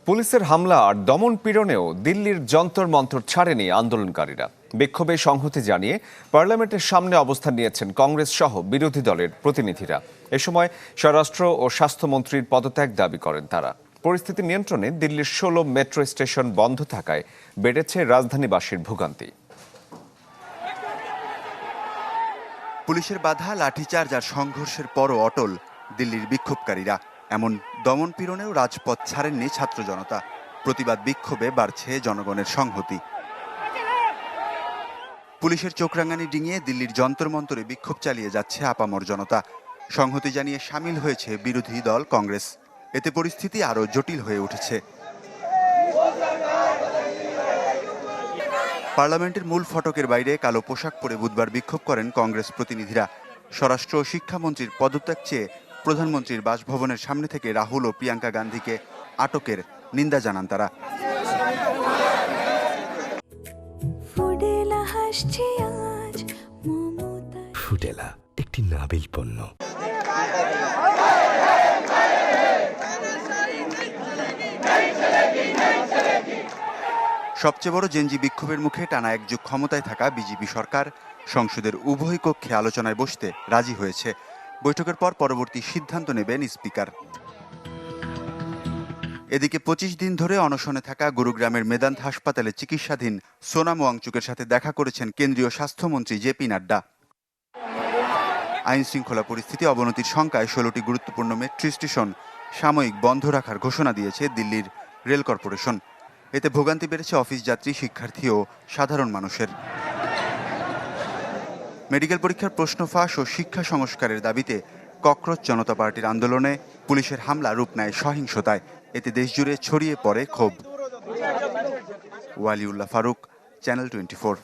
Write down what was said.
পুলিশের হামলা আর দমন পীড়নেও দিল্লির যন্তর মন্তর ছাড়েনি আন্দোলনকারীরা। বিক্ষোভে সংহতি জানিয়ে পার্লামেন্টের সামনে অবস্থান নিয়েছেন কংগ্রেস সহ বিরোধী দলের প্রতিনিধিরা। এ সময় স্বরাষ্ট্র ও স্বাস্থ্যমন্ত্রীর পদত্যাগ দাবি করেন তারা। পরিস্থিতি নিয়ন্ত্রণে দিল্লির 16 মেট্রো স্টেশন বন্ধ থাকায় বেড়েছে রাজধানীবাসীর ভোগান্তি। পুলিশের বাধা, লাঠিচার্জ আর সংঘর্ষের পরও অটল দিল্লির বিক্ষোভকারীরা। এমন দমন পীড়নেও রাজপথ ছাড়েননি ছাত্র জনতা। প্রতিবাদ বিক্ষোভে বাড়ছে জনগণের সংহতি। পুলিশের চোখরাঙানি ডিঙিয়ে দিল্লির যন্তর মন্তরে বিক্ষোভ চালিয়ে যাচ্ছে আপামর জনতা। সংহতি জানিয়ে সামিল হয়েছে বিরোধী দল কংগ্রেস। এতে পরিস্থিতি আরও জটিল হয়ে উঠেছে। পার্লামেন্টের মূল ফটকের বাইরে কালো পোশাক পরে বুধবার বিক্ষোভ করেন কংগ্রেস প্রতিনিধিরা। স্বরাষ্ট্র ও শিক্ষামন্ত্রীর পদত্যাগ চেয়ে প্রধানমন্ত্রীর বাসভবনের সামনে থেকে রাহুল ও প্রিয়াঙ্কা গান্ধীকে আটকের নিন্দা জানান তারা। ফুডেলা একটি নাবিল পণ্য। সবচেয়ে বড় জেনজি বিক্ষোভের মুখে টানা এক যুগ ক্ষমতায় থাকা বিজেপি সরকার সংসদের উভয় কক্ষে আলোচনায় বসতে রাজি হয়েছে। বৈঠকের পর পরবর্তী সিদ্ধান্ত নেবেন স্পিকার। এদিকে 25 দিন ধরে অনশনে থাকা গুরুগ্রামের মেদান্ত হাসপাতালে চিকিৎসাধীন সোনাম ওয়াংচুকের সাথে দেখা করেছেন কেন্দ্রীয় স্বাস্থ্যমন্ত্রী জেপি নাড্ডা। আইন শৃঙ্খলা পরিস্থিতি অবনতির শঙ্কায় 16টি গুরুত্বপূর্ণ মেট্রো স্টেশন সাময়িক বন্ধ রাখার ঘোষণা দিয়েছে দিল্লির রেল কর্পোরেশন। এতে ভোগান্তি বেড়েছে অফিস যাত্রী, শিক্ষার্থী ও সাধারণ মানুষের। মেডিকেল পরীক্ষার প্রশ্ন ফাঁস ও শিক্ষা সংস্কারের দাবিতে ককরোচ জনতা পার্টির আন্দোলনে পুলিশের হামলা রূপ নেয় সহিংসতায়। এতে দেশজুড়ে ছড়িয়ে পড়ে ক্ষোভ। ওয়ালিউল্লাহ ফারুক, চ্যানেল 24।